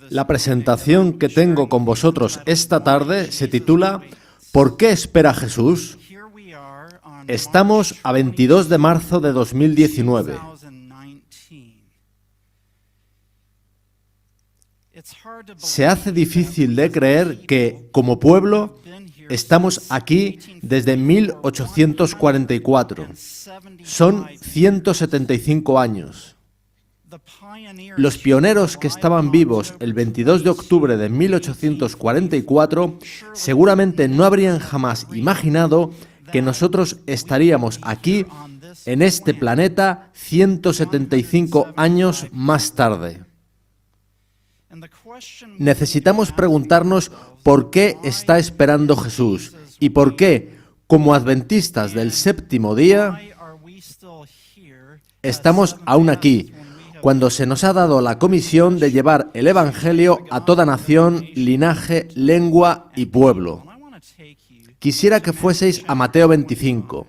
La presentación que tengo con vosotros esta tarde se titula ¿Por qué espera Jesús? Estamos a 22 de marzo de 2019. Se hace difícil de creer que, como pueblo, estamos aquí desde 1844. Son 175 años. Los pioneros que estaban vivos el 22 de octubre de 1844 seguramente no habrían jamás imaginado que nosotros estaríamos aquí, en este planeta, 175 años más tarde. Necesitamos preguntarnos por qué está esperando Jesús y por qué, como adventistas del séptimo día, estamos aún aquí, cuando se nos ha dado la comisión de llevar el Evangelio a toda nación, linaje, lengua y pueblo. Quisiera que fueseis a Mateo 25.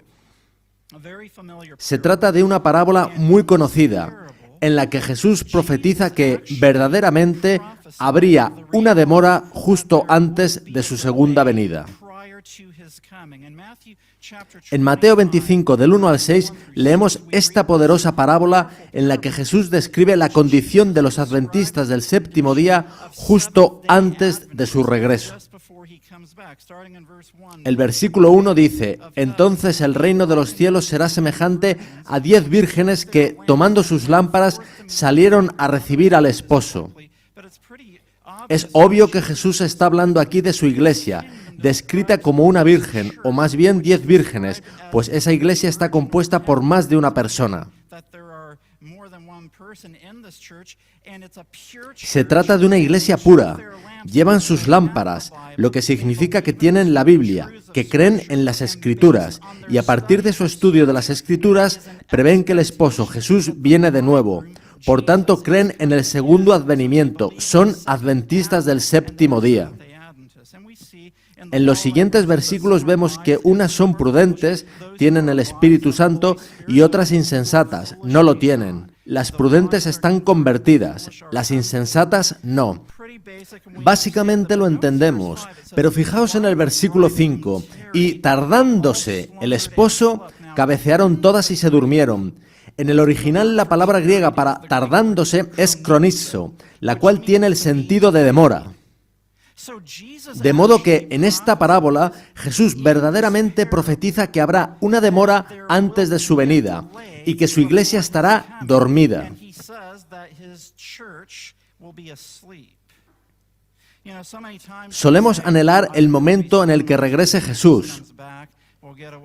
Se trata de una parábola muy conocida, en la que Jesús profetiza que verdaderamente habría una demora justo antes de su segunda venida. En Mateo 25, del 1 al 6, leemos esta poderosa parábola en la que Jesús describe la condición de los adventistas del séptimo día justo antes de su regreso. El versículo 1 dice: «Entonces el reino de los cielos será semejante a 10 vírgenes que, tomando sus lámparas, salieron a recibir al esposo». Es obvio que Jesús está hablando aquí de su iglesia, descrita como una virgen, o más bien 10 vírgenes, pues esa iglesia está compuesta por más de una persona. Se trata de una iglesia pura. Llevan sus lámparas, lo que significa que tienen la Biblia, que creen en las Escrituras, y a partir de su estudio de las Escrituras, prevén que el esposo Jesús viene de nuevo. Por tanto, creen en el segundo advenimiento, son adventistas del séptimo día. En los siguientes versículos vemos que unas son prudentes, tienen el Espíritu Santo, y otras insensatas, no lo tienen. Las prudentes están convertidas, las insensatas no. Básicamente lo entendemos, pero fijaos en el versículo 5. Y tardándose el esposo, cabecearon todas y se durmieron. En el original la palabra griega para tardándose es kronizo, la cual tiene el sentido de demora. De modo que en esta parábola Jesús verdaderamente profetiza que habrá una demora antes de su venida y que su iglesia estará dormida. Solemos anhelar el momento en el que regrese Jesús,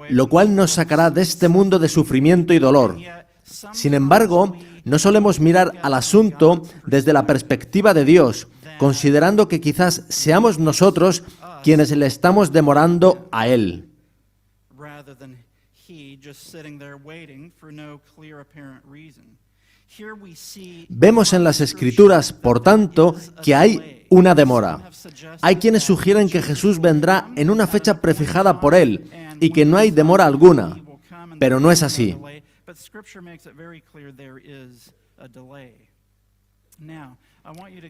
lo cual nos sacará de este mundo de sufrimiento y dolor. Sin embargo, no solemos mirar al asunto desde la perspectiva de Dios, considerando que quizás seamos nosotros quienes le estamos demorando a Él. Vemos en las Escrituras, por tanto, que hay una demora. Hay quienes sugieren que Jesús vendrá en una fecha prefijada por Él y que no hay demora alguna, pero no es así.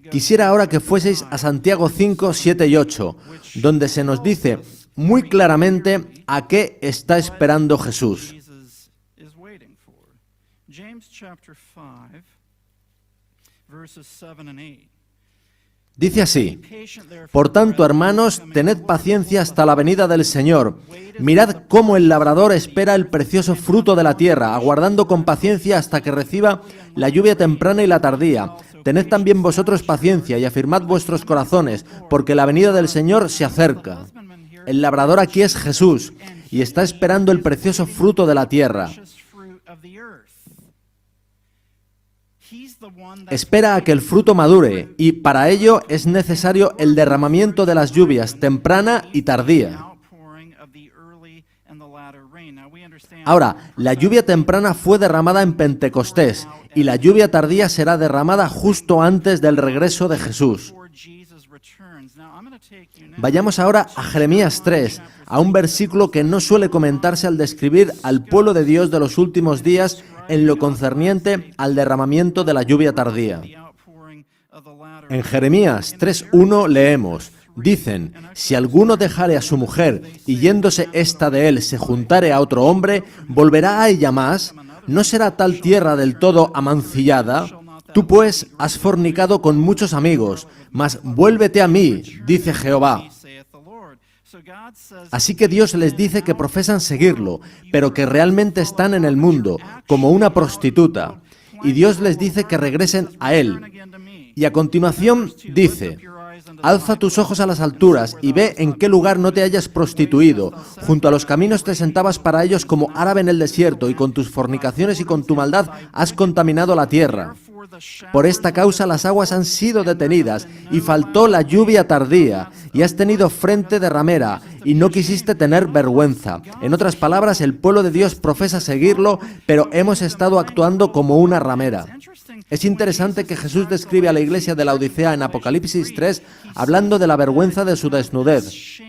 Quisiera ahora que fueseis a Santiago 5, 7 y 8, donde se nos dice muy claramente a qué está esperando Jesús. Dice así: «Por tanto, hermanos, tened paciencia hasta la venida del Señor. Mirad cómo el labrador espera el precioso fruto de la tierra, aguardando con paciencia hasta que reciba la lluvia temprana y la tardía. Tened también vosotros paciencia y afirmad vuestros corazones, porque la venida del Señor se acerca». El labrador aquí es Jesús, y está esperando el precioso fruto de la tierra. Espera a que el fruto madure, y para ello es necesario el derramamiento de las lluvias, temprana y tardía. Ahora, la lluvia temprana fue derramada en Pentecostés, y la lluvia tardía será derramada justo antes del regreso de Jesús. Vayamos ahora a Jeremías 3, a un versículo que no suele comentarse al describir al pueblo de Dios de los últimos días en lo concerniente al derramamiento de la lluvia tardía. En Jeremías 3:1 leemos: dicen, si alguno dejare a su mujer y yéndose ésta de él se juntare a otro hombre, ¿volverá a ella más? ¿No será tal tierra del todo amancillada? Tú pues has fornicado con muchos amigos, mas vuélvete a mí, dice Jehová. Así que Dios les dice que profesan seguirlo, pero que realmente están en el mundo, como una prostituta. Y Dios les dice que regresen a Él. Y a continuación dice: alza tus ojos a las alturas y ve en qué lugar no te hayas prostituido. Junto a los caminos te sentabas para ellos como árabe en el desierto, y con tus fornicaciones y con tu maldad has contaminado la tierra. Por esta causa las aguas han sido detenidas, y faltó la lluvia tardía, y has tenido frente de ramera, y no quisiste tener vergüenza. En otras palabras, el pueblo de Dios profesa seguirlo, pero hemos estado actuando como una ramera. Es interesante que Jesús describe a la iglesia de la Odisea en Apocalipsis 3, hablando de la vergüenza de su desnudez.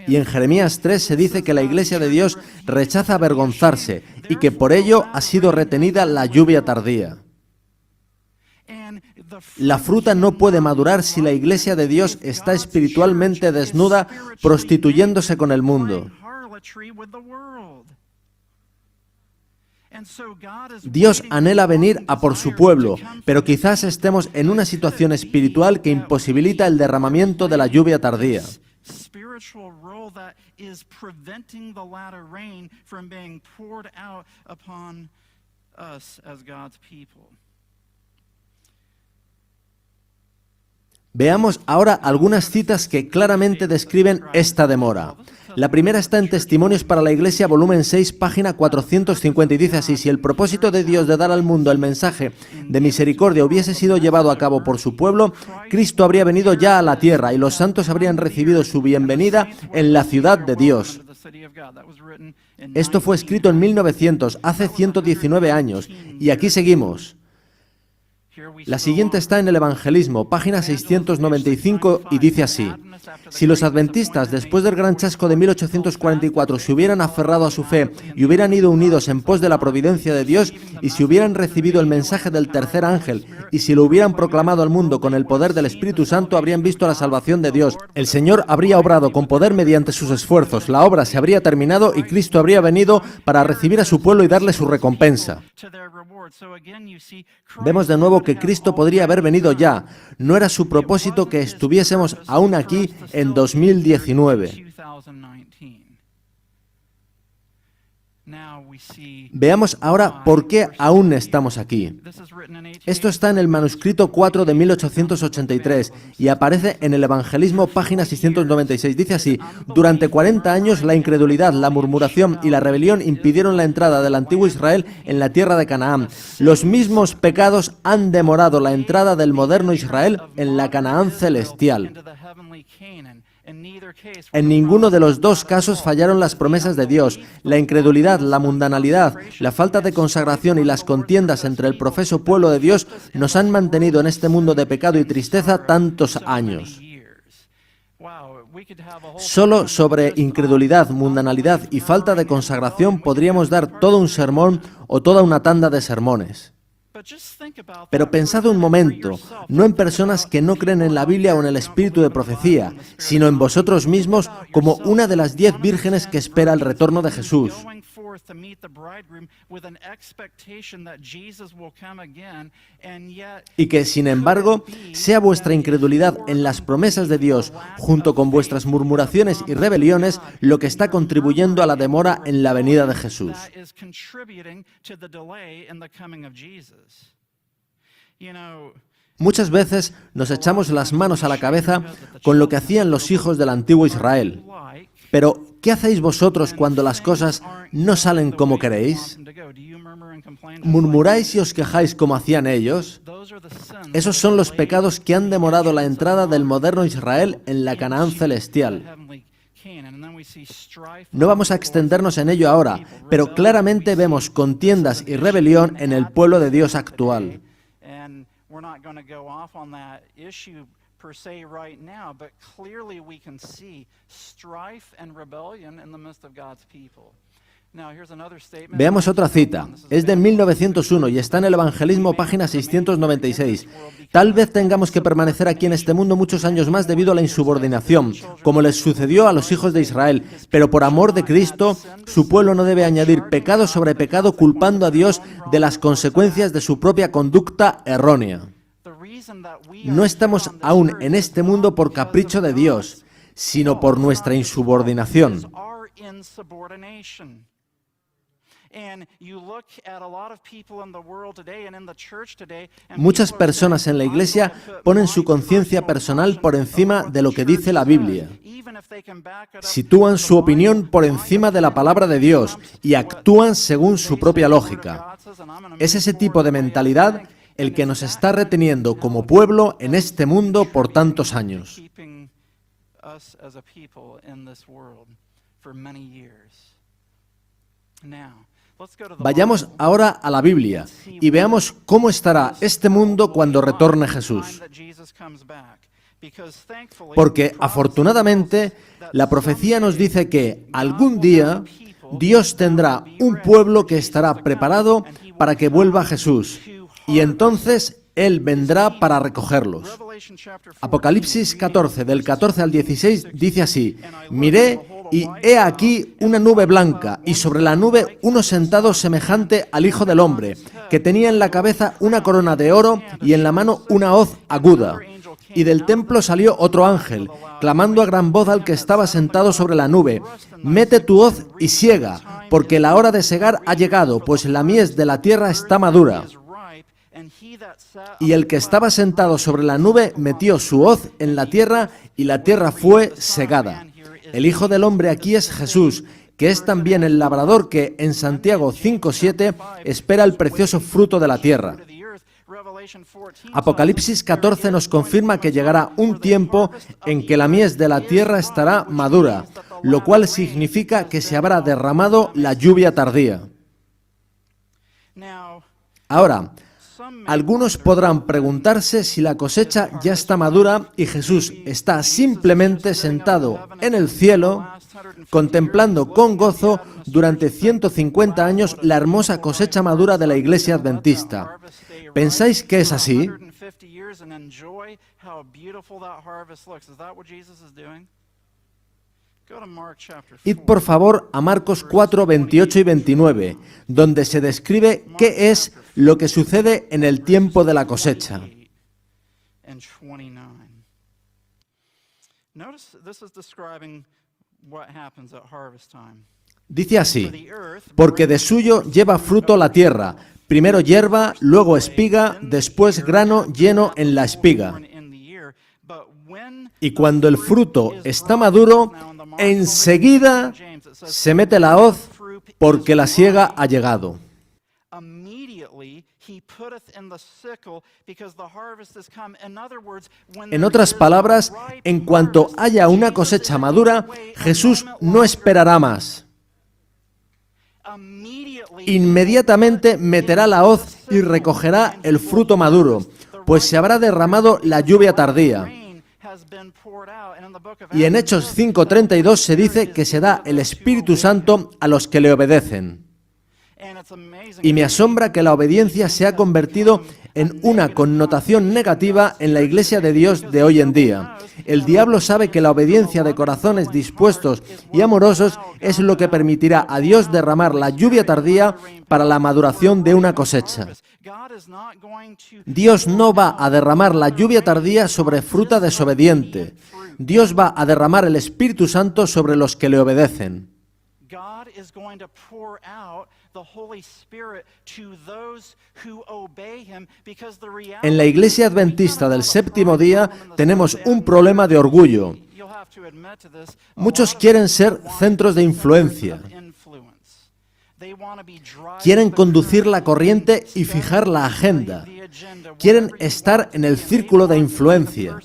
Y en Jeremías 3 se dice que la iglesia de Dios rechaza avergonzarse y que por ello ha sido retenida la lluvia tardía. La fruta no puede madurar si la iglesia de Dios está espiritualmente desnuda, prostituyéndose con el mundo. Dios anhela venir a por su pueblo, pero quizás estemos en una situación espiritual que imposibilita el derramamiento de la lluvia tardía. Veamos ahora algunas citas que claramente describen esta demora. La primera está en Testimonios para la Iglesia, volumen 6, página 450, y dice así: si el propósito de Dios de dar al mundo el mensaje de misericordia hubiese sido llevado a cabo por su pueblo, Cristo habría venido ya a la tierra y los santos habrían recibido su bienvenida en la ciudad de Dios. Esto fue escrito en 1900, hace 119 años, y aquí seguimos. La siguiente está en el Evangelismo, página 695, y dice así: si los adventistas, después del gran chasco de 1844, se hubieran aferrado a su fe y hubieran ido unidos en pos de la providencia de Dios, y si hubieran recibido el mensaje del tercer ángel, y si lo hubieran proclamado al mundo con el poder del Espíritu Santo, habrían visto la salvación de Dios. El Señor habría obrado con poder mediante sus esfuerzos, la obra se habría terminado y Cristo habría venido para recibir a su pueblo y darle su recompensa. Vemos de nuevo que Cristo podría haber venido ya. No era su propósito que estuviésemos aún aquí en 2019. Veamos ahora por qué aún estamos aquí. Esto está en el manuscrito 4 de 1883 y aparece en el Evangelismo, página 696. Dice así: durante 40 años la incredulidad, la murmuración y la rebelión impidieron la entrada del antiguo Israel en la tierra de Canaán. Los mismos pecados han demorado la entrada del moderno Israel en la Canaán celestial. En ninguno de los dos casos fallaron las promesas de Dios. La incredulidad, la mundanalidad, la falta de consagración y las contiendas entre el profeso pueblo de Dios nos han mantenido en este mundo de pecado y tristeza tantos años. Solo sobre incredulidad, mundanalidad y falta de consagración podríamos dar todo un sermón o toda una tanda de sermones. Pero pensad un momento, no en personas que no creen en la Biblia o en el espíritu de profecía, sino en vosotros mismos como una de las 10 vírgenes que espera el retorno de Jesús. Y que, sin embargo, sea vuestra incredulidad en las promesas de Dios, junto con vuestras murmuraciones y rebeliones, lo que está contribuyendo a la demora en la venida de Jesús. Muchas veces nos echamos las manos a la cabeza con lo que hacían los hijos del antiguo Israel. Pero, ¿qué hacéis vosotros cuando las cosas no salen como queréis? ¿Murmuráis y os quejáis como hacían ellos? Esos son los pecados que han demorado la entrada del moderno Israel en la Canaán celestial. No vamos a extendernos en ello ahora, pero claramente vemos contiendas y rebelión en el pueblo de Dios actual. Per se right now, but clearly we can see strife and rebellion in the midst of God's people. Veamos otra cita. Es de 1901 y está en el Evangelismo, página 696. Tal vez tengamos que permanecer aquí en este mundo muchos años más debido a la insubordinación, como les sucedió a los hijos de Israel, pero por amor de Cristo, su pueblo no debe añadir pecado sobre pecado, culpando a Dios de las consecuencias de su propia conducta errónea. No estamos aún en este mundo por capricho de Dios, sino por nuestra insubordinación. Muchas personas en la iglesia ponen su conciencia personal por encima de lo que dice la Biblia. Sitúan su opinión por encima de la palabra de Dios y actúan según su propia lógica. Es ese tipo de mentalidad el que nos está reteniendo como pueblo en este mundo por tantos años. Vayamos ahora a la Biblia y veamos cómo estará este mundo cuando retorne Jesús. Porque, afortunadamente, la profecía nos dice que algún día Dios tendrá un pueblo que estará preparado para que vuelva Jesús, y entonces Él vendrá para recogerlos. Apocalipsis 14, del 14 al 16, dice así: Miré, y he aquí una nube blanca, y sobre la nube uno sentado semejante al Hijo del Hombre, que tenía en la cabeza una corona de oro y en la mano una hoz aguda. Y del templo salió otro ángel, clamando a gran voz al que estaba sentado sobre la nube: Mete tu hoz y siega, porque la hora de segar ha llegado, pues la mies de la tierra está madura. Y el que estaba sentado sobre la nube metió su hoz en la tierra, y la tierra fue segada. El Hijo del Hombre aquí es Jesús, que es también el labrador que en Santiago 5:7 espera el precioso fruto de la tierra. Apocalipsis 14 nos confirma que llegará un tiempo en que la mies de la tierra estará madura, lo cual significa que se habrá derramado la lluvia tardía. Ahora, algunos podrán preguntarse si la cosecha ya está madura y Jesús está simplemente sentado en el cielo, contemplando con gozo durante 150 años la hermosa cosecha madura de la Iglesia Adventista. ¿Pensáis que es así? Id por favor a Marcos 4, 28 y 29, donde se describe qué es lo que sucede en el tiempo de la cosecha. Dice así: porque de suyo lleva fruto la tierra, primero hierba, luego espiga, después grano lleno en la espiga. Y cuando el fruto está maduro, enseguida se mete la hoz, porque la siega ha llegado. En otras palabras, en cuanto haya una cosecha madura, Jesús no esperará más. Inmediatamente meterá la hoz y recogerá el fruto maduro, pues se habrá derramado la lluvia tardía. Y en Hechos 5:32 se dice que se da el Espíritu Santo a los que le obedecen. Y me asombra que la obediencia se ha convertido en una connotación negativa en la Iglesia de Dios de hoy en día. El diablo sabe que la obediencia de corazones dispuestos y amorosos es lo que permitirá a Dios derramar la lluvia tardía para la maduración de una cosecha. Dios no va a derramar la lluvia tardía sobre fruta desobediente. Dios va a derramar el Espíritu Santo sobre los que le obedecen. En la Iglesia Adventista del Séptimo Día tenemos un problema de orgullo. Muchos quieren ser centros de influencia. Quieren conducir la corriente y fijar la agenda. Quieren estar en el círculo de influencia.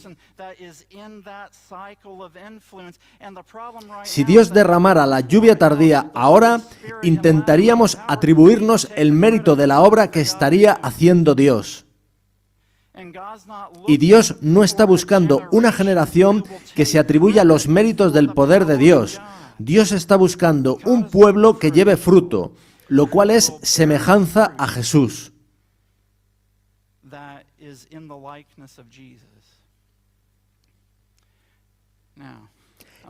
Si Dios derramara la lluvia tardía ahora, intentaríamos atribuirnos el mérito de la obra que estaría haciendo Dios. Y Dios no está buscando una generación que se atribuya los méritos del poder de Dios. Dios está buscando un pueblo que lleve fruto, lo cual es semejanza a Jesús.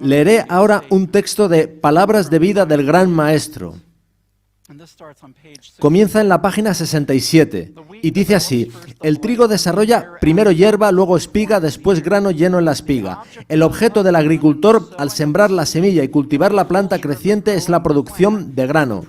Leeré ahora un texto de Palabras de vida del Gran Maestro. Comienza en la página 67 y dice así: el trigo desarrolla primero hierba, luego espiga, después grano lleno en la espiga. El objeto del agricultor al sembrar la semilla y cultivar la planta creciente es la producción de grano.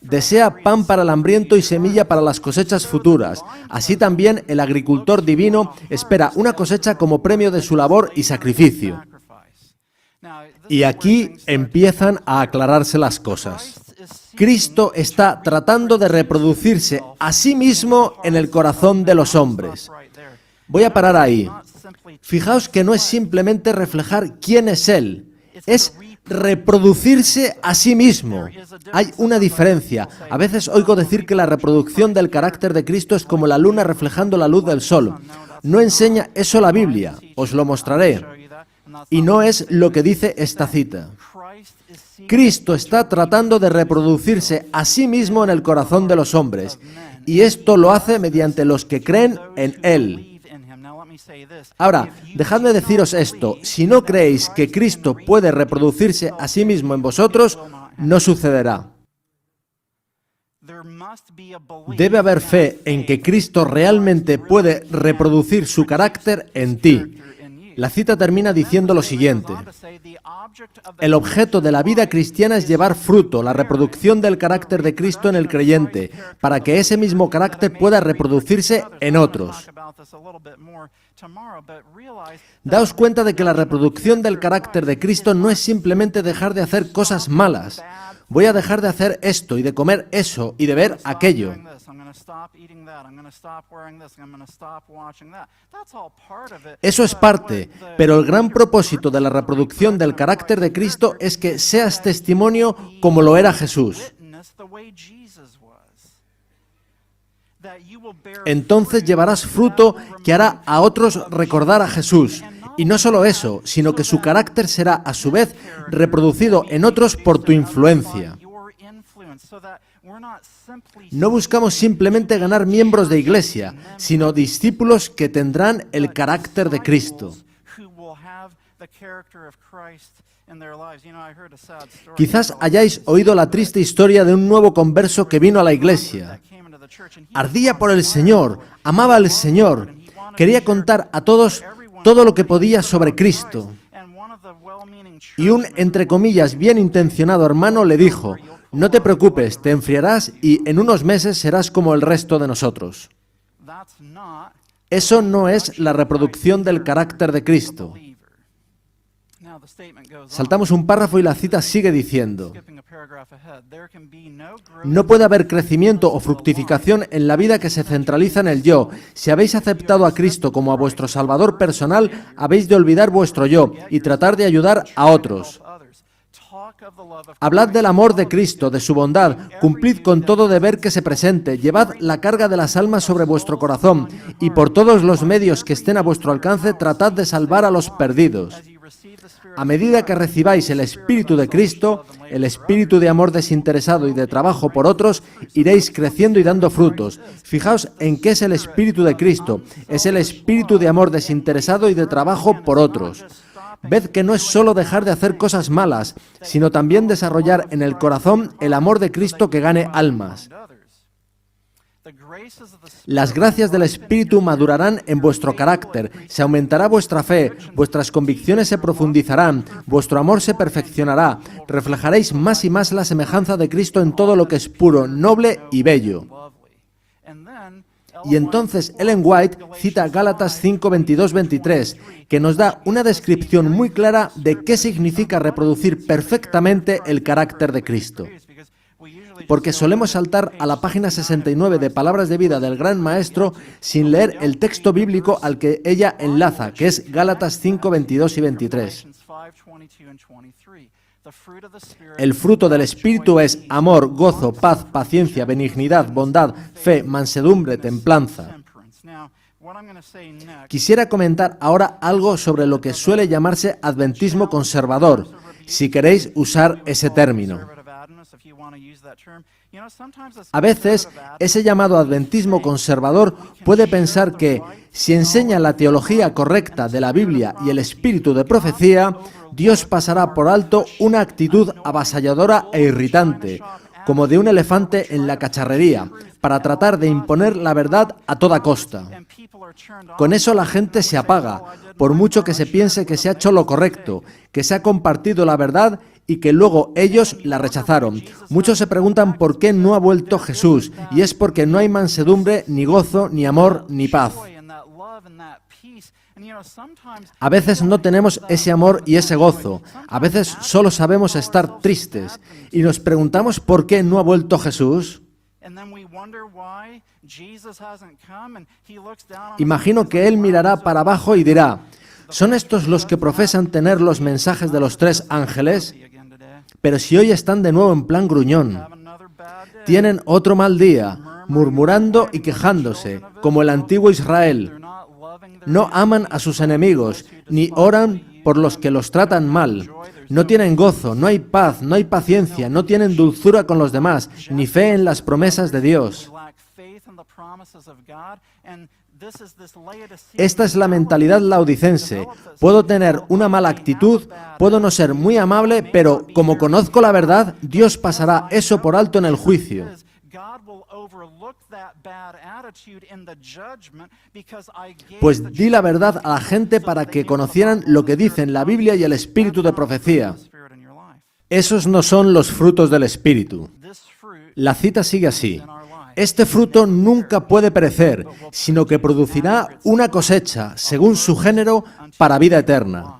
Desea pan para el hambriento y semilla para las cosechas futuras. Así también el agricultor divino espera una cosecha como premio de su labor y sacrificio. Y aquí empiezan a aclararse las cosas. Cristo está tratando de reproducirse a sí mismo en el corazón de los hombres. Voy a parar ahí. Fijaos que no es simplemente reflejar quién es Él, es reproducirse a sí mismo. Hay una diferencia. A veces oigo decir que la reproducción del carácter de Cristo es como la luna reflejando la luz del sol. No enseña eso la Biblia, os lo mostraré. Y no es lo que dice esta cita. Cristo está tratando de reproducirse a sí mismo en el corazón de los hombres, y esto lo hace mediante los que creen en Él. Ahora, dejadme deciros esto: si no creéis que Cristo puede reproducirse a sí mismo en vosotros, no sucederá. Debe haber fe en que Cristo realmente puede reproducir su carácter en ti. La cita termina diciendo lo siguiente: el objeto de la vida cristiana es llevar fruto, la reproducción del carácter de Cristo en el creyente, para que ese mismo carácter pueda reproducirse en otros. Daos cuenta de que la reproducción del carácter de Cristo no es simplemente dejar de hacer cosas malas. Voy a dejar de hacer esto y de comer eso y de ver aquello. Eso es parte, pero el gran propósito de la reproducción del carácter de Cristo es que seas testimonio como lo era Jesús. Entonces llevarás fruto que hará a otros recordar a Jesús. Y no solo eso, sino que su carácter será a su vez reproducido en otros por tu influencia. No buscamos simplemente ganar miembros de iglesia, sino discípulos que tendrán el carácter de Cristo. Quizás hayáis oído la triste historia de un nuevo converso que vino a la iglesia. Ardía por el Señor, amaba al Señor, quería contar a todos todo lo que podía sobre Cristo. Y un, entre comillas, bien intencionado hermano le dijo: no te preocupes, te enfriarás y en unos meses serás como el resto de nosotros. Eso no es la reproducción del carácter de Cristo. Saltamos un párrafo y la cita sigue diciendo: no puede haber crecimiento o fructificación en la vida que se centraliza en el yo. Si habéis aceptado a Cristo como a vuestro Salvador personal, habéis de olvidar vuestro yo y tratar de ayudar a otros. Hablad del amor de Cristo, de su bondad, cumplid con todo deber que se presente, llevad la carga de las almas sobre vuestro corazón y por todos los medios que estén a vuestro alcance tratad de salvar a los perdidos. A medida que recibáis el Espíritu de Cristo, el Espíritu de amor desinteresado y de trabajo por otros, iréis creciendo y dando frutos. Fijaos en qué es el Espíritu de Cristo. Es el Espíritu de amor desinteresado y de trabajo por otros. Ved que no es solo dejar de hacer cosas malas, sino también desarrollar en el corazón el amor de Cristo que gane almas. Las gracias del Espíritu madurarán en vuestro carácter, se aumentará vuestra fe, vuestras convicciones se profundizarán, vuestro amor se perfeccionará, reflejaréis más y más la semejanza de Cristo en todo lo que es puro, noble y bello. Y entonces Ellen White cita Gálatas 5, 22, 23, que nos da una descripción muy clara de qué significa reproducir perfectamente el carácter de Cristo. Porque solemos saltar a la página 69 de Palabras de Vida del Gran Maestro sin leer el texto bíblico al que ella enlaza, que es Gálatas 5, 22 y 23. El fruto del Espíritu es amor, gozo, paz, paciencia, benignidad, bondad, fe, mansedumbre, templanza. Quisiera comentar ahora algo sobre lo que suele llamarse adventismo conservador, si queréis usar ese término. A veces, ese llamado adventismo conservador puede pensar que, si enseña la teología correcta de la Biblia y el espíritu de profecía, Dios pasará por alto una actitud avasalladora e irritante, como de un elefante en la cacharrería, para tratar de imponer la verdad a toda costa. Con eso la gente se apaga, por mucho que se piense que se ha hecho lo correcto, que se ha compartido la verdad y que luego ellos la rechazaron. Muchos se preguntan por qué no ha vuelto Jesús, y es porque no hay mansedumbre, ni gozo, ni amor, ni paz. A veces no tenemos ese amor y ese gozo. A veces solo sabemos estar tristes y nos preguntamos por qué no ha vuelto Jesús. Imagino que Él mirará para abajo y dirá: ¿son estos los que profesan tener los mensajes de los 3 ángeles? Pero si hoy están de nuevo en plan gruñón. Tienen otro mal día, murmurando y quejándose, como el antiguo Israel. No aman a sus enemigos, ni oran por los que los tratan mal. No tienen gozo, no hay paz, no hay paciencia, no tienen dulzura con los demás, ni fe en las promesas de Dios. Esta es la mentalidad laodicense. Puedo tener una mala actitud, puedo no ser muy amable, pero como conozco la verdad, Dios pasará eso por alto en el juicio. Pues di la verdad a la gente para que conocieran lo que dicen la Biblia y el espíritu de profecía. Esos no son los frutos del espíritu. La cita sigue así: este fruto nunca puede perecer, sino que producirá una cosecha, según su género, para vida eterna.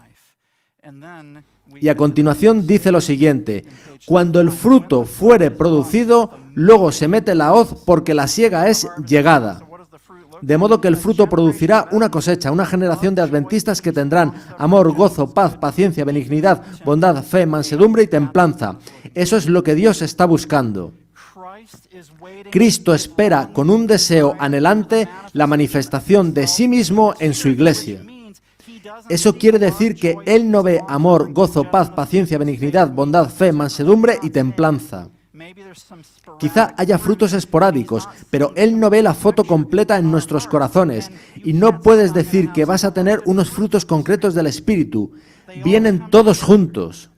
Y a continuación dice lo siguiente: cuando el fruto fuere producido, luego se mete la hoz, porque la siega es llegada. De modo que el fruto producirá una cosecha, una generación de adventistas que tendrán amor, gozo, paz, paciencia, benignidad, bondad, fe, mansedumbre y templanza. Eso es lo que Dios está buscando. Cristo espera con un deseo anhelante la manifestación de sí mismo en su iglesia. Eso quiere decir que Él no ve amor, gozo, paz, paciencia, benignidad, bondad, fe, mansedumbre y templanza. Quizá haya frutos esporádicos, pero Él no ve la foto completa en nuestros corazones, y no puedes decir que vas a tener unos frutos concretos del Espíritu. Vienen todos juntos.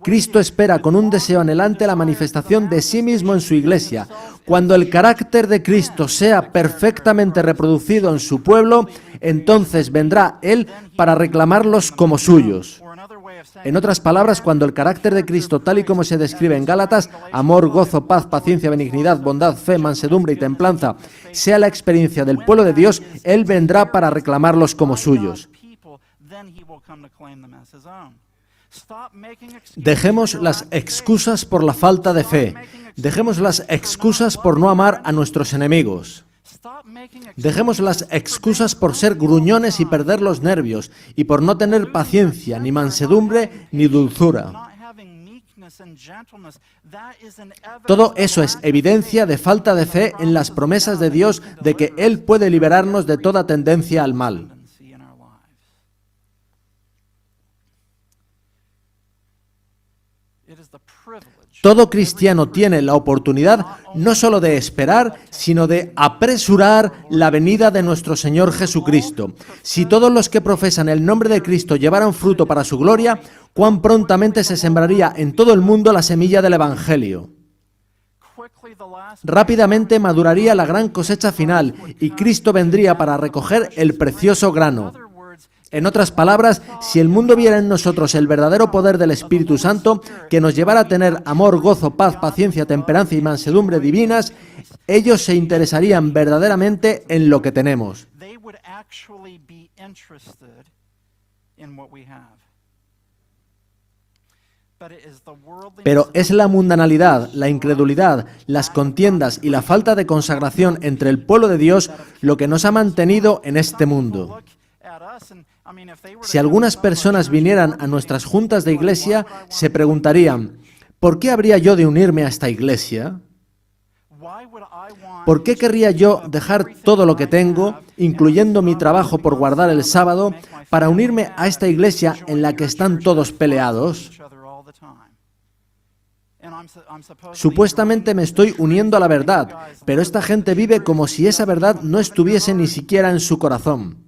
Cristo espera con un deseo anhelante la manifestación de sí mismo en su iglesia. Cuando el carácter de Cristo sea perfectamente reproducido en su pueblo, entonces vendrá Él para reclamarlos como suyos. En otras palabras, cuando el carácter de Cristo, tal y como se describe en Gálatas, amor, gozo, paz, paciencia, benignidad, bondad, fe, mansedumbre y templanza, sea la experiencia del pueblo de Dios, Él vendrá para reclamarlos como suyos. Dejemos las excusas por la falta de fe. Dejemos las excusas por no amar a nuestros enemigos. Dejemos las excusas por ser gruñones y perder los nervios, y por no tener paciencia, ni mansedumbre, ni dulzura. Todo eso es evidencia de falta de fe en las promesas de Dios de que Él puede liberarnos de toda tendencia al mal. Todo cristiano tiene la oportunidad no solo de esperar, sino de apresurar la venida de nuestro Señor Jesucristo. Si todos los que profesan el nombre de Cristo llevaran fruto para su gloria, cuán prontamente se sembraría en todo el mundo la semilla del Evangelio. Rápidamente maduraría la gran cosecha final y Cristo vendría para recoger el precioso grano. En otras palabras, si el mundo viera en nosotros el verdadero poder del Espíritu Santo, que nos llevara a tener amor, gozo, paz, paciencia, templanza y mansedumbre divinas, ellos se interesarían verdaderamente en lo que tenemos. Pero es la mundanalidad, la incredulidad, las contiendas y la falta de consagración entre el pueblo de Dios lo que nos ha mantenido en este mundo. Si algunas personas vinieran a nuestras juntas de iglesia, se preguntarían: ¿por qué habría yo de unirme a esta iglesia? ¿Por qué querría yo dejar todo lo que tengo, incluyendo mi trabajo por guardar el sábado, para unirme a esta iglesia en la que están todos peleados? Supuestamente me estoy uniendo a la verdad, pero esta gente vive como si esa verdad no estuviese ni siquiera en su corazón.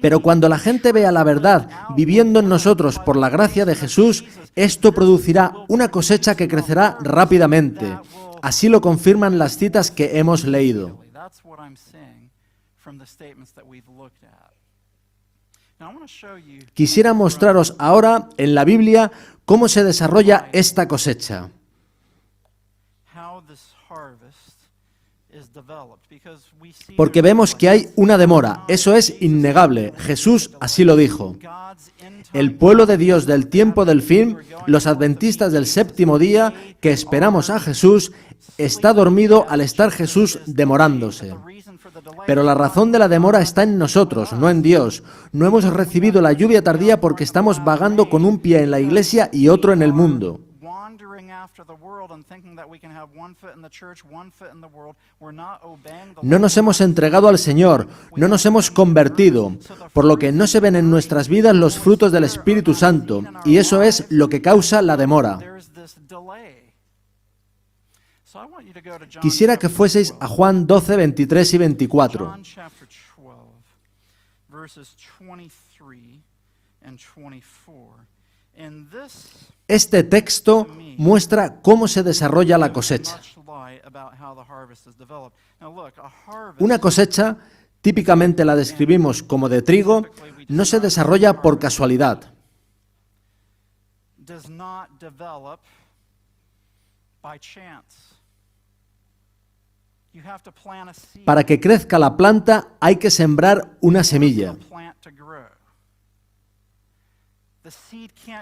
Pero cuando la gente vea la verdad viviendo en nosotros por la gracia de Jesús, esto producirá una cosecha que crecerá rápidamente. Así lo confirman las citas que hemos leído. Quisiera mostraros ahora en la Biblia cómo se desarrolla esta cosecha. Porque vemos que hay una demora, eso es innegable, Jesús así lo dijo. El pueblo de Dios del tiempo del fin, los adventistas del séptimo día, que esperamos a Jesús, está dormido al estar Jesús demorándose. Pero la razón de la demora está en nosotros, no en Dios. No hemos recibido la lluvia tardía porque estamos vagando con un pie en la iglesia y otro en el mundo. No nos hemos entregado al Señor, no nos hemos convertido, por lo que no se ven en nuestras vidas los frutos del Espíritu Santo, y eso es lo que causa la demora. Quisiera que fueseis a Juan 12, 23 y 24. Este texto muestra cómo se desarrolla la cosecha. Una cosecha, típicamente la describimos como de trigo, no se desarrolla por casualidad. Para que crezca la planta hay que sembrar una semilla.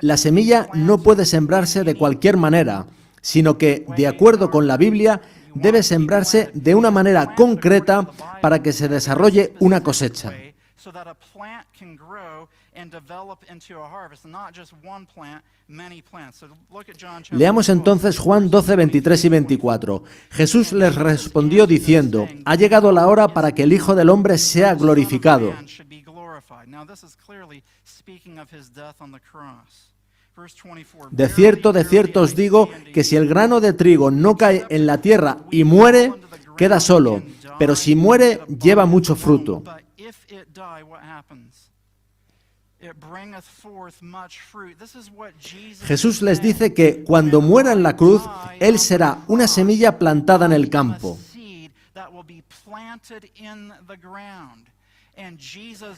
La semilla no puede sembrarse de cualquier manera, sino que, de acuerdo con la Biblia, debe sembrarse de una manera concreta para que se desarrolle una cosecha. Leamos entonces Juan 12, 23 y 24. Jesús les respondió diciendo: ha llegado la hora para que el Hijo del Hombre sea glorificado. De cierto os digo que si el grano de trigo no cae en la tierra y muere, queda solo, pero si muere, lleva mucho fruto. Jesús les dice que cuando muera en la cruz, Él será una semilla plantada en el campo.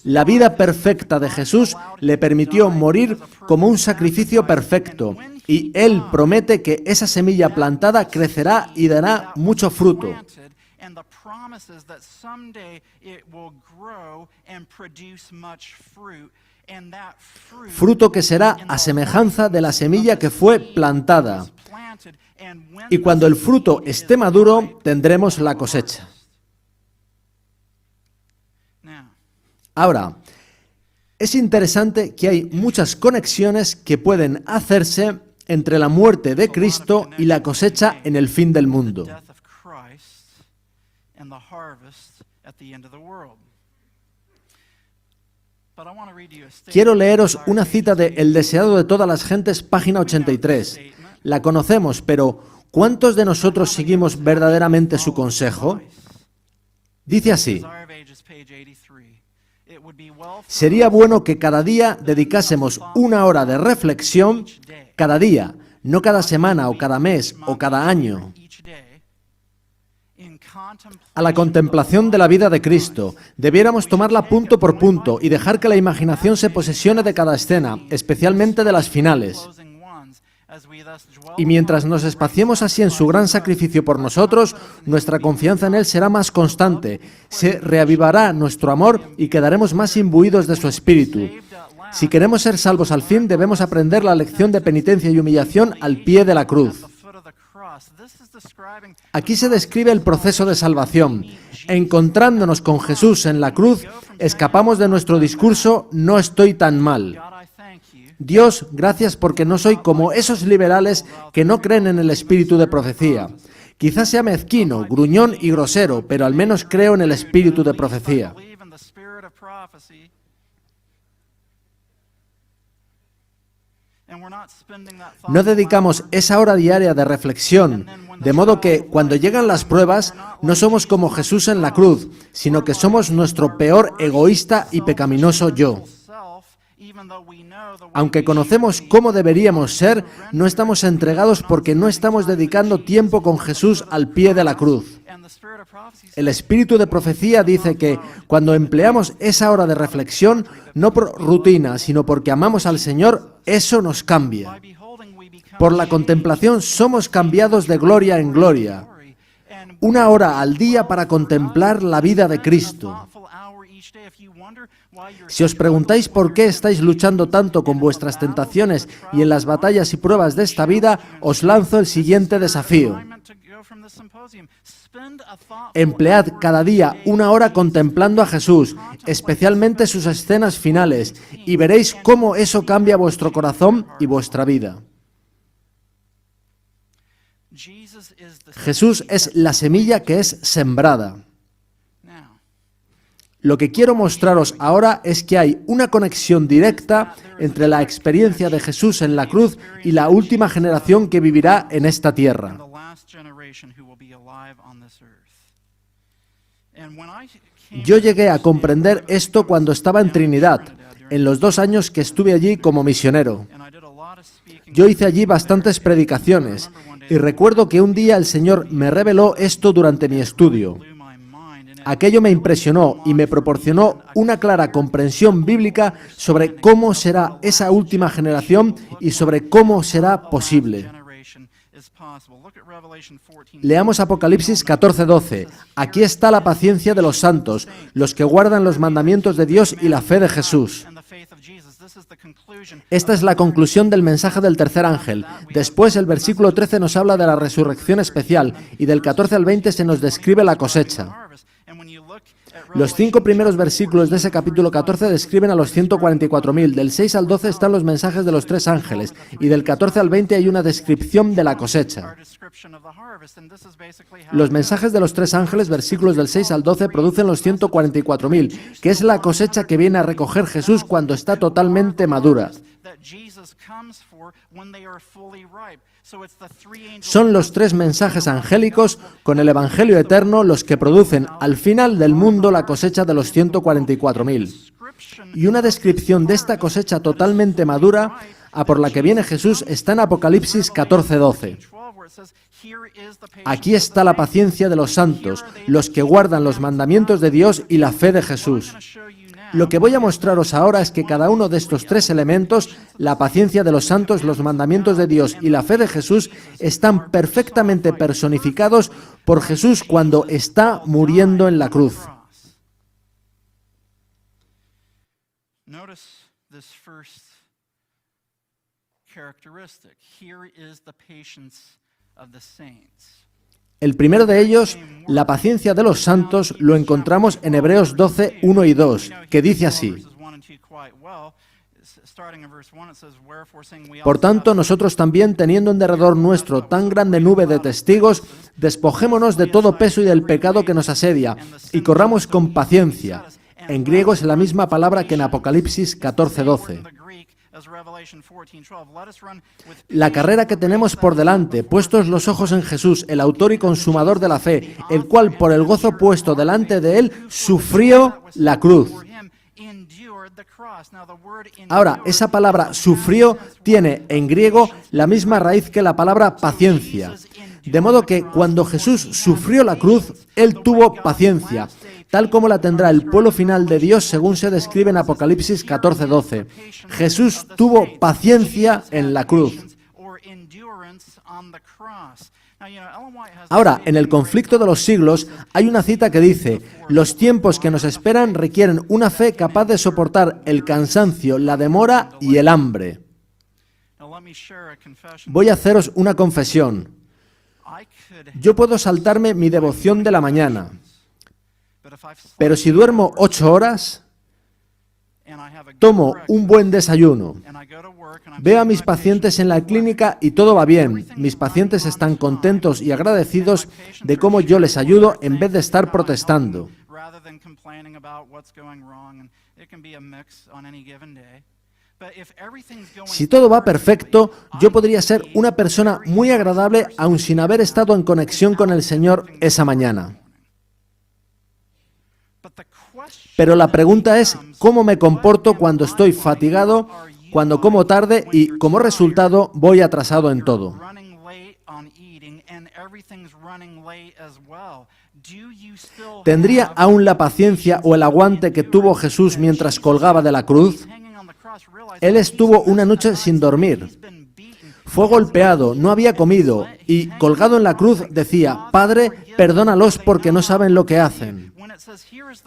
La vida perfecta de Jesús le permitió morir como un sacrificio perfecto, y Él promete que esa semilla plantada crecerá y dará mucho fruto. Fruto que será a semejanza de la semilla que fue plantada. Y cuando el fruto esté maduro, tendremos la cosecha. Ahora, es interesante que hay muchas conexiones que pueden hacerse entre la muerte de Cristo y la cosecha en el fin del mundo. Quiero leeros una cita de El deseado de todas las gentes, página 83. La conocemos, pero ¿cuántos de nosotros seguimos verdaderamente su consejo? Dice así: sería bueno que cada día dedicásemos una hora de reflexión, cada día, no cada semana o cada mes o cada año, a la contemplación de la vida de Cristo. Debiéramos tomarla punto por punto y dejar que la imaginación se posesione de cada escena, especialmente de las finales. Y mientras nos espaciemos así en su gran sacrificio por nosotros, nuestra confianza en Él será más constante, se reavivará nuestro amor y quedaremos más imbuidos de su espíritu. Si queremos ser salvos al fin, debemos aprender la lección de penitencia y humillación al pie de la cruz. Aquí se describe el proceso de salvación. Encontrándonos con Jesús en la cruz, escapamos de nuestro discurso «no estoy tan mal». Dios, gracias porque no soy como esos liberales que no creen en el espíritu de profecía, Quizás sea mezquino, gruñón y grosero, pero al menos creo en el espíritu de profecía. No dedicamos esa hora diaria de reflexión, de modo que cuando llegan las pruebas no somos como Jesús en la cruz, sino que somos nuestro peor egoísta y pecaminoso yo. Aunque conocemos cómo deberíamos ser, no estamos entregados porque no estamos dedicando tiempo con Jesús al pie de la cruz. El espíritu de profecía dice que cuando empleamos esa hora de reflexión, no por rutina, sino porque amamos al Señor, eso nos cambia. Por la contemplación somos cambiados de gloria en gloria. Una hora al día para contemplar la vida de Cristo. Si os preguntáis por qué estáis luchando tanto con vuestras tentaciones y en las batallas y pruebas de esta vida, os lanzo el siguiente desafío. Emplead cada día una hora contemplando a Jesús, especialmente sus escenas finales, y veréis cómo eso cambia vuestro corazón y vuestra vida. Jesús es la semilla que es sembrada. Lo que quiero mostraros ahora es que hay una conexión directa entre la experiencia de Jesús en la cruz y la última generación que vivirá en esta tierra. Yo llegué a comprender esto cuando estaba en Trinidad, en los 2 años que estuve allí como misionero. Yo hice allí bastantes predicaciones y recuerdo que un día el Señor me reveló esto durante mi estudio. Aquello me impresionó y me proporcionó una clara comprensión bíblica sobre cómo será esa última generación y sobre cómo será posible. Leamos Apocalipsis 14:12. Aquí está la paciencia de los santos, los que guardan los mandamientos de Dios y la fe de Jesús. Esta es la conclusión del mensaje del tercer ángel. Después, el versículo 13 nos habla de la resurrección especial y del 14 al 20 se nos describe la cosecha. Los 5 primeros versículos de ese capítulo 14 describen a los 144.000. Del 6 al 12 están los mensajes de los 3 ángeles y del 14 al 20 hay una descripción de la cosecha. Los mensajes de los 3 ángeles, versículos del 6 al 12, producen los 144.000, que es la cosecha que viene a recoger Jesús cuando está totalmente madura. Son los 3 mensajes angélicos con el Evangelio eterno los que producen al final del mundo la cosecha de los 144.000. Y una descripción de esta cosecha totalmente madura, a por la que viene Jesús, está en Apocalipsis 14:12. Aquí está la paciencia de los santos, los que guardan los mandamientos de Dios y la fe de Jesús. Lo que voy a mostraros ahora es que cada uno de estos 3 elementos, la paciencia de los santos, los mandamientos de Dios y la fe de Jesús, están perfectamente personificados por Jesús cuando está muriendo en la cruz. El primero de ellos, la paciencia de los santos, lo encontramos en Hebreos 12, 1 y 2, que dice así: Por tanto, nosotros también, teniendo en derredor nuestro tan grande nube de testigos, despojémonos de todo peso y del pecado que nos asedia, y corramos con paciencia. En griego es la misma palabra que en Apocalipsis 14:12. La carrera que tenemos por delante, puestos los ojos en Jesús, el autor y consumador de la fe, el cual por el gozo puesto delante de él, sufrió la cruz. Ahora, esa palabra sufrió tiene en griego la misma raíz que la palabra paciencia. De modo que cuando Jesús sufrió la cruz, él tuvo paciencia, tal como la tendrá el pueblo final de Dios según se describe en Apocalipsis 14:12. Jesús tuvo paciencia en la cruz. Ahora, en el conflicto de los siglos hay una cita que dice: los tiempos que nos esperan requieren una fe capaz de soportar el cansancio, la demora y el hambre. Voy a haceros una confesión. Yo puedo saltarme mi devoción de la mañana, pero si duermo 8 horas Tomo un buen desayuno. Veo a mis pacientes en la clínica y todo va bien. Mis pacientes están contentos y agradecidos de cómo yo les ayudo en vez de estar protestando. Si todo va perfecto, yo podría ser una persona muy agradable aun sin haber estado en conexión con el Señor esa mañana. Pero la pregunta es, ¿cómo me comporto cuando estoy fatigado, cuando como tarde y, como resultado, voy atrasado en todo? ¿Tendría aún la paciencia o el aguante que tuvo Jesús mientras colgaba de la cruz? Él estuvo una noche sin dormir. Fue golpeado, no había comido y, colgado en la cruz, decía, Padre, perdónalos porque no saben lo que hacen.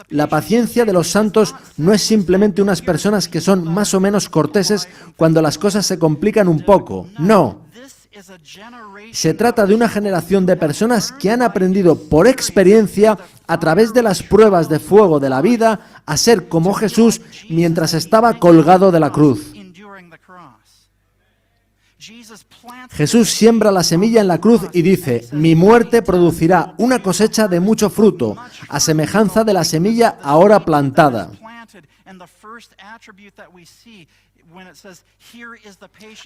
La paciencia de los santos no es simplemente unas personas que son más o menos corteses cuando las cosas se complican un poco. No. Se trata de una generación de personas que han aprendido por experiencia, a través de las pruebas de fuego de la vida, a ser como Jesús mientras estaba colgado de la cruz. Jesús siembra la semilla en la cruz y dice, mi muerte producirá una cosecha de mucho fruto, a semejanza de la semilla ahora plantada.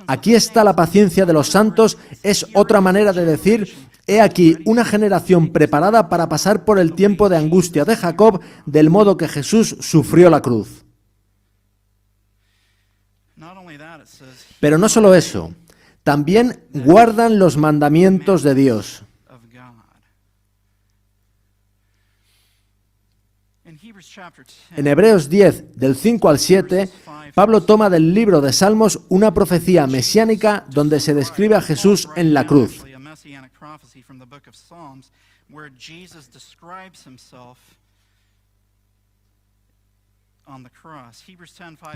Aquí está la paciencia de los santos, es otra manera de decir, he aquí una generación preparada para pasar por el tiempo de angustia de Jacob, del modo que Jesús sufrió la cruz. Pero no solo eso, también guardan los mandamientos de Dios. En Hebreos 10, del 5 al 7, Pablo toma del libro de Salmos una profecía mesiánica donde se describe a Jesús en la cruz.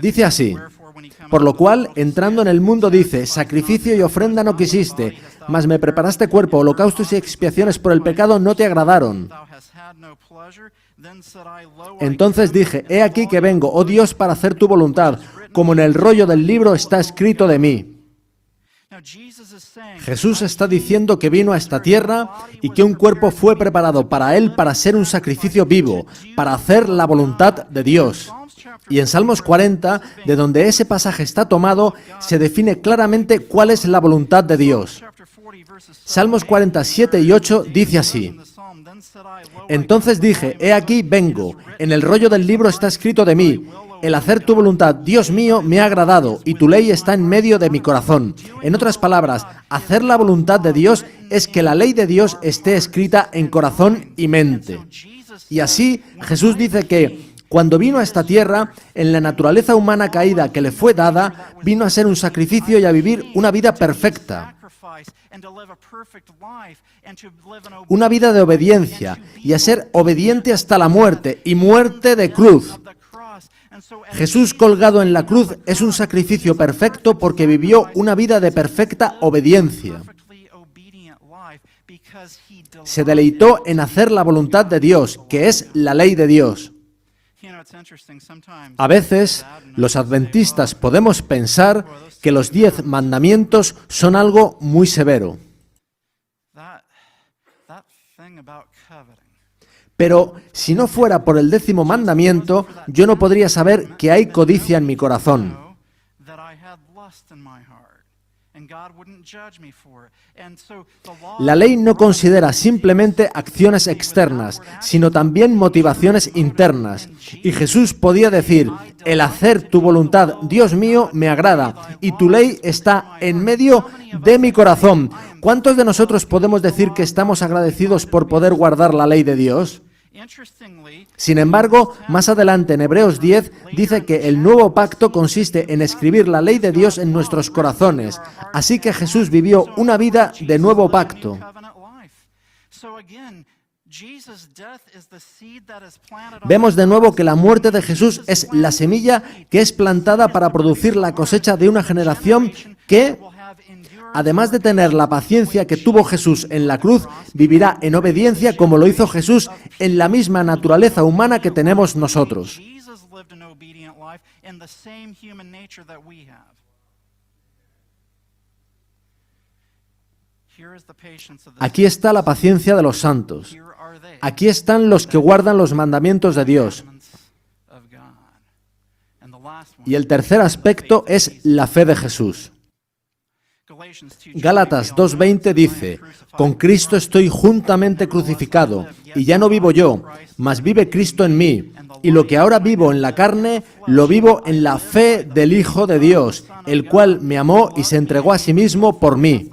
Dice así, por lo cual, entrando en el mundo dice, sacrificio y ofrenda no quisiste, mas me preparaste cuerpo, holocaustos y expiaciones por el pecado no te agradaron. Entonces dije, he aquí que vengo, oh Dios, para hacer tu voluntad, como en el rollo del libro está escrito de mí. Jesús está diciendo que vino a esta tierra y que un cuerpo fue preparado para él para ser un sacrificio vivo, para hacer la voluntad de Dios. Y en Salmos 40, de donde ese pasaje está tomado, se define claramente cuál es la voluntad de Dios. Salmos 47 y 8 dice así, entonces dije, he aquí vengo, en el rollo del libro está escrito de mí, el hacer tu voluntad, Dios mío, me ha agradado, y tu ley está en medio de mi corazón. En otras palabras, hacer la voluntad de Dios es que la ley de Dios esté escrita en corazón y mente. Y así, Jesús dice que, cuando vino a esta tierra, en la naturaleza humana caída que le fue dada, vino a ser un sacrificio y a vivir una vida perfecta. Una vida de obediencia, y a ser obediente hasta la muerte, y muerte de cruz. Jesús colgado en la cruz es un sacrificio perfecto porque vivió una vida de perfecta obediencia. Se deleitó en hacer la voluntad de Dios, que es la ley de Dios. A veces, los adventistas podemos pensar que los 10 mandamientos son algo muy severo. Pero si no fuera por el 10º mandamiento, yo no podría saber que hay codicia en mi corazón. La ley no considera simplemente acciones externas, sino también motivaciones internas. Y Jesús podía decir, el hacer tu voluntad, Dios mío, me agrada, y tu ley está en medio de mi corazón. ¿Cuántos de nosotros podemos decir que estamos agradecidos por poder guardar la ley de Dios? Sin embargo, más adelante en Hebreos 10 dice que el nuevo pacto consiste en escribir la ley de Dios en nuestros corazones. Así que Jesús vivió una vida de nuevo pacto. Vemos de nuevo que la muerte de Jesús es la semilla que es plantada para producir la cosecha de una generación que, además de tener la paciencia que tuvo Jesús en la cruz, vivirá en obediencia como lo hizo Jesús en la misma naturaleza humana que tenemos nosotros. and the same human nature that we have. Here is the patience of the Aquí está la paciencia de los santos. Here are they, Aquí están los que guardan los mandamientos de Dios. commandments of God. And the last one, Y el tercer aspecto es la fe de Jesús. Galatians 2:20, Gálatas 2:20 dice, con Cristo estoy juntamente crucificado, y ya no vivo yo, mas vive Cristo en mí, y lo que ahora vivo en la carne, lo vivo en la fe del Hijo de Dios, el cual me amó y se entregó a sí mismo por mí.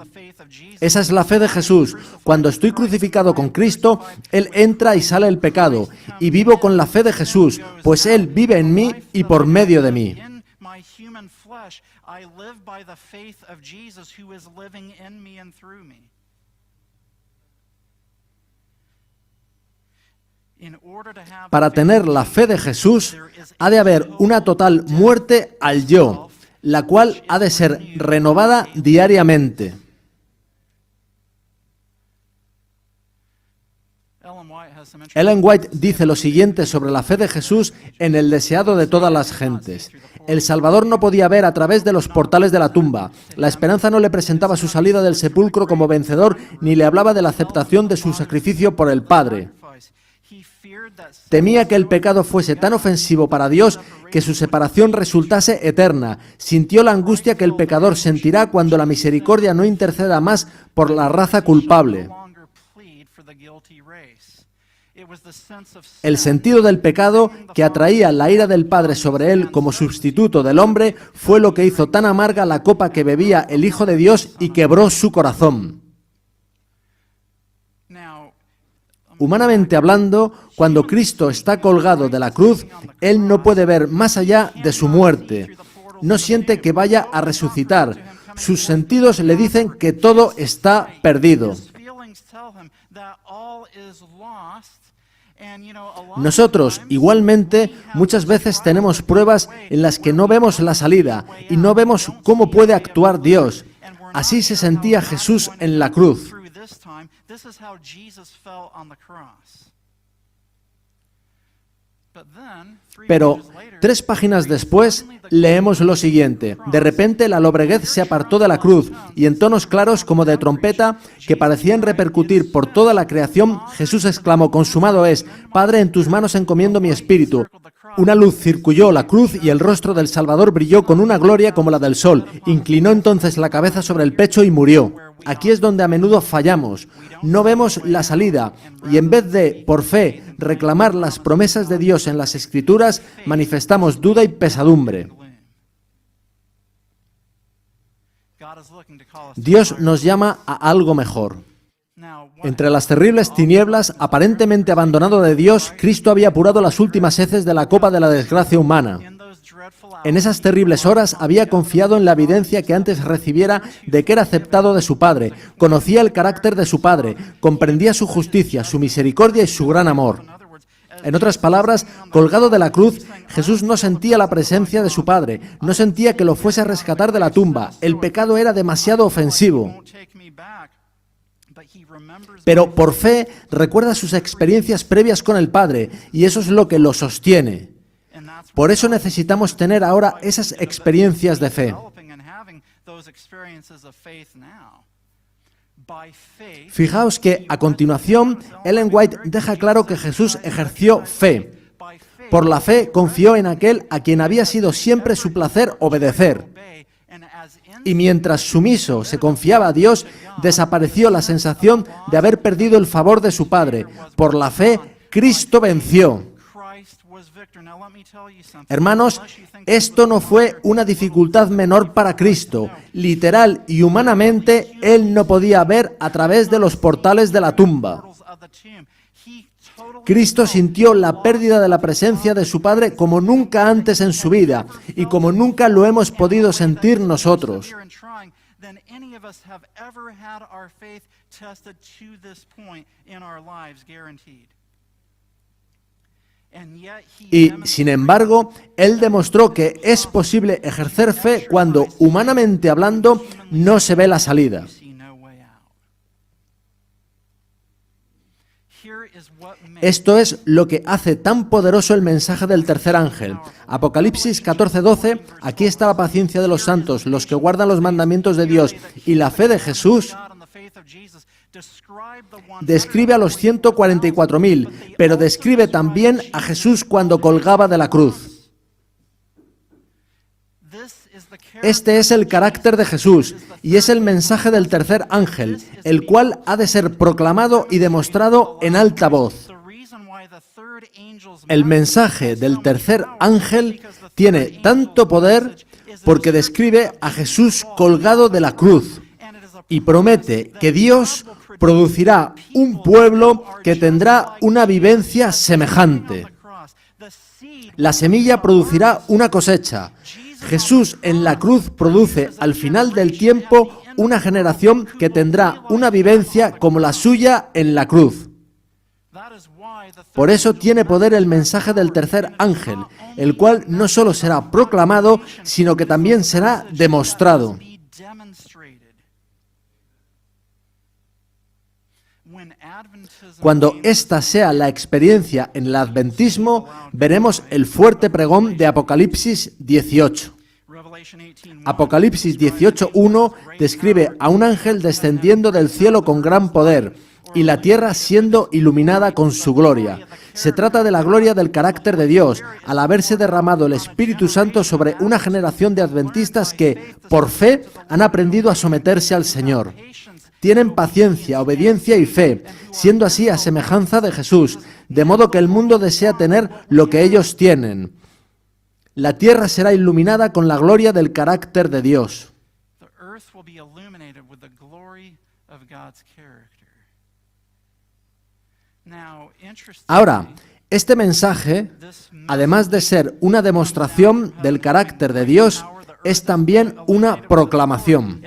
Esa es la fe de Jesús. Cuando estoy crucificado con Cristo, Él entra y sale el pecado, y vivo con la fe de Jesús, pues Él vive en mí y por medio de mí. In my human flesh, I live by the faith of Jesus who is living in me and through me. In order to have Para tener la fe de Jesús, ha de haber una total muerte al yo, la cual ha de ser renovada diariamente. Ellen White dice lo siguiente sobre la fe de Jesús en El deseado de todas las gentes. El Salvador no podía ver a través de los portales de la tumba. La esperanza no le presentaba su salida del sepulcro como vencedor, ni le hablaba de la aceptación de su sacrificio por el Padre. Temía que el pecado fuese tan ofensivo para Dios que su separación resultase eterna. Sintió la angustia que el pecador sentirá cuando la misericordia no interceda más por la raza culpable. El sentido del pecado que atraía la ira del Padre sobre él como sustituto del hombre fue lo que hizo tan amarga la copa que bebía el Hijo de Dios y quebró su corazón. Humanamente hablando, cuando Cristo está colgado de la cruz, Él no puede ver más allá de su muerte. No siente que vaya a resucitar. Sus sentidos le dicen que todo está perdido. Nosotros, igualmente, muchas veces tenemos pruebas en las que no vemos la salida y no vemos cómo puede actuar Dios. Así se sentía Jesús en la cruz. Pero 3 páginas después leemos lo siguiente. De repente la lobreguez se apartó de la cruz y en tonos claros como de trompeta que parecían repercutir por toda la creación, Jesús exclamó, consumado es, Padre, en tus manos encomiendo mi espíritu. Una luz circulló la cruz y el rostro del Salvador brilló con una gloria como la del sol. Inclinó entonces la cabeza sobre el pecho y murió. Aquí es donde a menudo fallamos. No vemos la salida y en vez de, por fe, reclamar las promesas de Dios en las Escrituras, manifestamos duda y pesadumbre. Dios nos llama a algo mejor. Entre las terribles tinieblas, aparentemente abandonado de Dios, Cristo había apurado las últimas heces de la copa de la desgracia humana. En esas terribles horas había confiado en la evidencia que antes recibiera de que era aceptado de su Padre, conocía el carácter de su Padre, comprendía su justicia, su misericordia y su gran amor. En otras palabras, colgado de la cruz, Jesús no sentía la presencia de su Padre, no sentía que lo fuese a rescatar de la tumba, el pecado era demasiado ofensivo. Pero por fe recuerda sus experiencias previas con el Padre y eso es lo que lo sostiene. Por eso necesitamos tener ahora esas experiencias de fe. Fijaos que a continuación Ellen White deja claro que Jesús ejerció fe. Por la fe confió en aquel a quien había sido siempre su placer obedecer. Y mientras sumiso se confiaba a Dios, desapareció la sensación de haber perdido el favor de su Padre. Por la fe, Cristo venció. Hermanos, esto no fue una dificultad menor para Cristo. Literal y humanamente, Él no podía ver a través de los portales de la tumba. Cristo sintió la pérdida de la presencia de su Padre como nunca antes en su vida y como nunca lo hemos podido sentir nosotros. Y, sin embargo, Él demostró que es posible ejercer fe cuando, humanamente hablando, no se ve la salida. Esto es lo que hace tan poderoso el mensaje del tercer ángel. Apocalipsis 14:12, aquí está la paciencia de los santos, los que guardan los mandamientos de Dios y la fe de Jesús. Describe a los 144.000, pero describe también a Jesús cuando colgaba de la cruz. Este es el carácter de Jesús y es el mensaje del tercer ángel, el cual ha de ser proclamado y demostrado en alta voz. El mensaje del tercer ángel tiene tanto poder porque describe a Jesús colgado de la cruz y promete que Dios producirá un pueblo que tendrá una vivencia semejante. La semilla producirá una cosecha. Jesús en la cruz produce al final del tiempo una generación que tendrá una vivencia como la suya en la cruz. Por eso tiene poder el mensaje del tercer ángel, el cual no solo será proclamado, sino que también será demostrado. Cuando esta sea la experiencia en el adventismo, veremos el fuerte pregón de Apocalipsis 18. Apocalipsis 18:1 describe a un ángel descendiendo del cielo con gran poder y la tierra siendo iluminada con su gloria. Se trata de la gloria del carácter de Dios, al haberse derramado el Espíritu Santo sobre una generación de adventistas que, por fe, han aprendido a someterse al Señor. Tienen paciencia, obediencia y fe, siendo así a semejanza de Jesús, de modo que el mundo desea tener lo que ellos tienen. La tierra será iluminada con la gloria del carácter de Dios. Ahora, este mensaje, además de ser una demostración del carácter de Dios, es también una proclamación.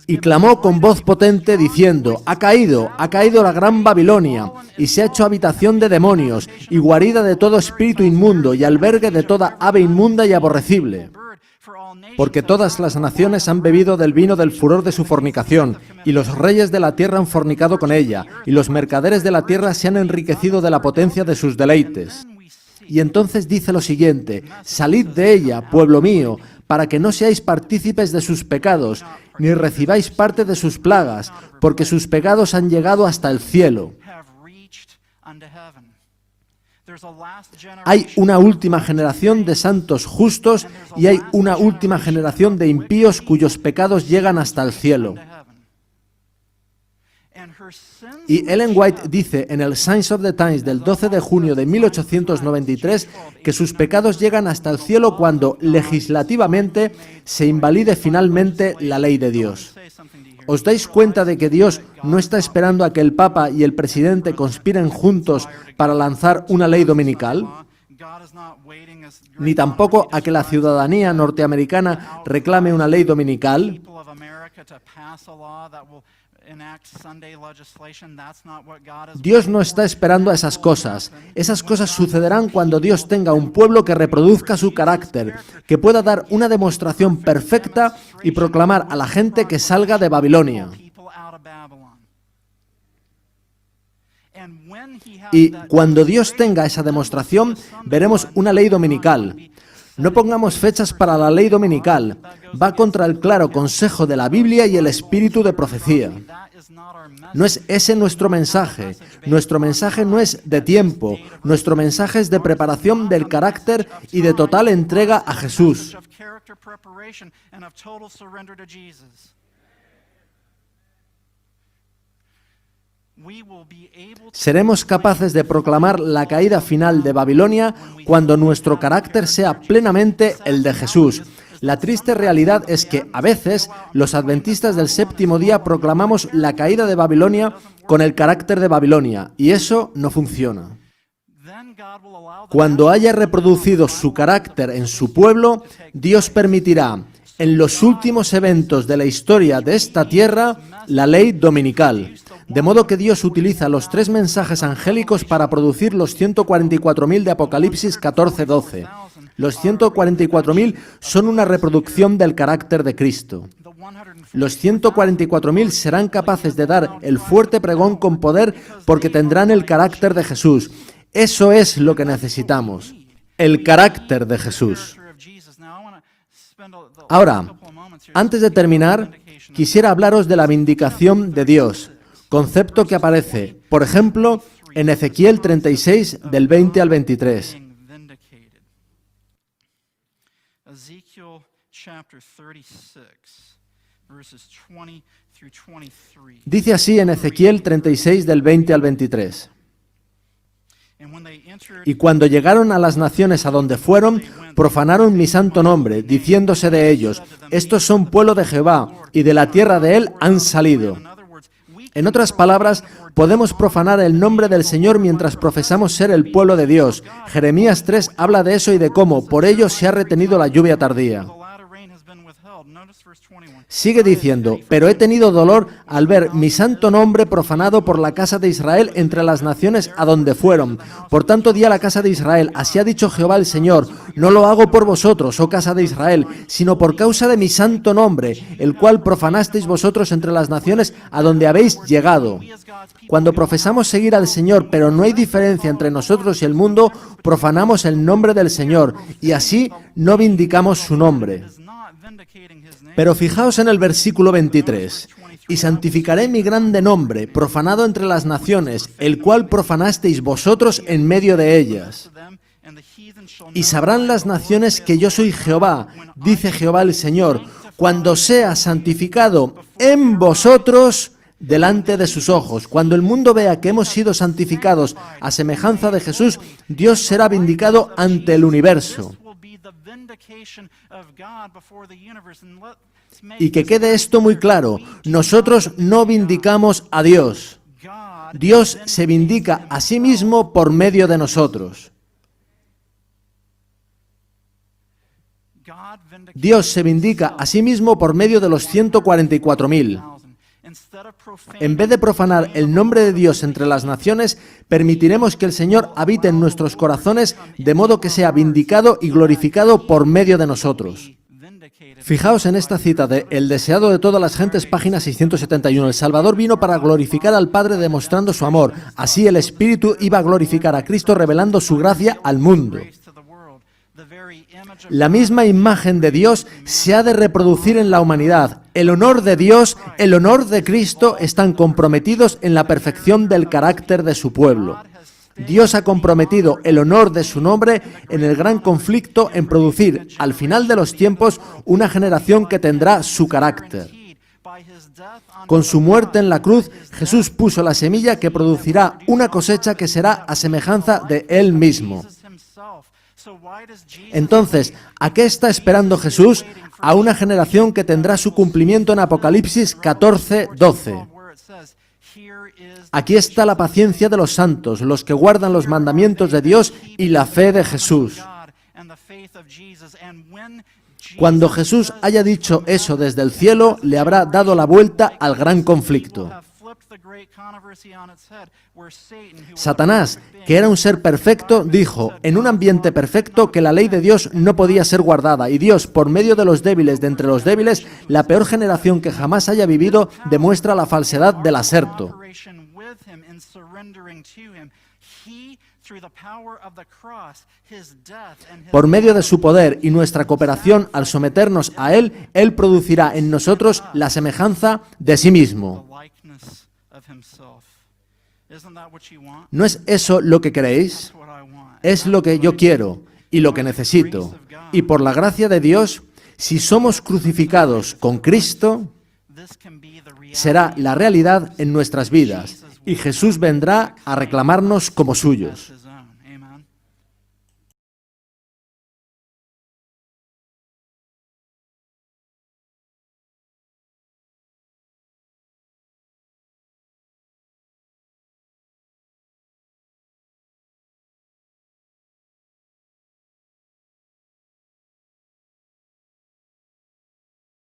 Y clamó con voz potente diciendo: ha caído la gran Babilonia, y se ha hecho habitación de demonios, y guarida de todo espíritu inmundo, y albergue de toda ave inmunda y aborrecible. Porque todas las naciones han bebido del vino del furor de su fornicación, y los reyes de la tierra han fornicado con ella, y los mercaderes de la tierra se han enriquecido de la potencia de sus deleites. Y entonces dice lo siguiente: salid de ella, pueblo mío, para que no seáis partícipes de sus pecados, ni recibáis parte de sus plagas, porque sus pecados han llegado hasta el cielo. Hay una última generación de santos justos y hay una última generación de impíos cuyos pecados llegan hasta el cielo. Y Ellen White dice en el Signs of the Times del 12 de junio de 1893 que sus pecados llegan hasta el cielo cuando legislativamente se invalide finalmente la ley de Dios. ¿Os dais cuenta de que Dios no está esperando a que el Papa y el presidente conspiren juntos para lanzar una ley dominical? Ni tampoco a que la ciudadanía norteamericana reclame una ley dominical. Dios no está esperando a esas cosas. Esas cosas sucederán cuando Dios tenga un pueblo que reproduzca su carácter, que pueda dar una demostración perfecta y proclamar a la gente que salga de Babilonia. Y cuando Dios tenga esa demostración, veremos una ley dominical. No pongamos fechas para la ley dominical. Va contra el claro consejo de la Biblia y el espíritu de profecía. No es ese nuestro mensaje. Nuestro mensaje no es de tiempo. Nuestro mensaje es de preparación del carácter y de total entrega a Jesús. Seremos capaces de proclamar la caída final de Babilonia cuando nuestro carácter sea plenamente el de Jesús. La triste realidad es que, a veces, los adventistas del séptimo día proclamamos la caída de Babilonia con el carácter de Babilonia, y eso no funciona. Cuando haya reproducido su carácter en su pueblo, Dios permitirá, en los últimos eventos de la historia de esta tierra, la ley dominical. De modo que Dios utiliza los 3 mensajes angélicos para producir los 144.000 de Apocalipsis 14:12. Los 144.000 son una reproducción del carácter de Cristo. Los 144.000 serán capaces de dar el fuerte pregón con poder porque tendrán el carácter de Jesús. Eso es lo que necesitamos, el carácter de Jesús. Ahora, antes de terminar, quisiera hablaros de la vindicación de Dios, concepto que aparece, por ejemplo, en Ezequiel 36, del 20 al 23. Dice así en Ezequiel 36, del 20 al 23. Y cuando llegaron a las naciones a donde fueron, profanaron mi santo nombre, diciéndose de ellos, estos son pueblo de Jehová, y de la tierra de él han salido. En otras palabras, podemos profanar el nombre del Señor mientras profesamos ser el pueblo de Dios. Jeremías 3 habla de eso y de cómo, por ello se ha retenido la lluvia tardía. Sigue diciendo, pero he tenido dolor al ver mi santo nombre profanado por la casa de Israel entre las naciones a donde fueron. Por tanto di a la casa de Israel, así ha dicho Jehová el Señor, no lo hago por vosotros, oh casa de Israel, sino por causa de mi santo nombre, el cual profanasteis vosotros entre las naciones a donde habéis llegado. Cuando profesamos seguir al Señor, pero no hay diferencia entre nosotros y el mundo, profanamos el nombre del Señor, y así no vindicamos su nombre. Pero fijaos en el versículo 23. Y santificaré mi grande nombre, profanado entre las naciones, el cual profanasteis vosotros en medio de ellas. Y sabrán las naciones que yo soy Jehová, dice Jehová el Señor, cuando sea santificado en vosotros delante de sus ojos. Cuando el mundo vea que hemos sido santificados a semejanza de Jesús, Dios será vindicado ante el universo. Y que quede esto muy claro, nosotros no vindicamos a Dios. Dios se vindica a sí mismo por medio de nosotros. Dios se vindica a sí mismo por medio de los 144.000. En vez de profanar el nombre de Dios entre las naciones, permitiremos que el Señor habite en nuestros corazones de modo que sea vindicado y glorificado por medio de nosotros. Fijaos en esta cita de El deseado de todas las gentes, página 671. El Salvador vino para glorificar al Padre demostrando su amor. Así el Espíritu iba a glorificar a Cristo revelando su gracia al mundo. La misma imagen de Dios se ha de reproducir en la humanidad. El honor de Dios, el honor de Cristo están comprometidos en la perfección del carácter de su pueblo. Dios ha comprometido el honor de su nombre en el gran conflicto en producir, al final de los tiempos, una generación que tendrá su carácter. Con su muerte en la cruz, Jesús puso la semilla que producirá una cosecha que será a semejanza de Él mismo. Entonces, ¿a qué está esperando Jesús? A una generación que tendrá su cumplimiento en Apocalipsis 14:12. Aquí está la paciencia de los santos, los que guardan los mandamientos de Dios y la fe de Jesús. Cuando Jesús haya dicho eso desde el cielo, le habrá dado la vuelta al gran conflicto. Satanás, que era un ser perfecto, dijo, en un ambiente perfecto, que la ley de Dios no podía ser guardada, y Dios, por medio de los débiles de entre los débiles, la peor generación que jamás haya vivido, demuestra la falsedad del aserto. Por medio de su poder y nuestra cooperación al someternos a Él, Él producirá en nosotros la semejanza de sí mismo. ¿No es eso lo que queréis? Es lo que yo quiero y lo que necesito. Y por la gracia de Dios, si somos crucificados con Cristo, será la realidad en nuestras vidas y Jesús vendrá a reclamarnos como suyos.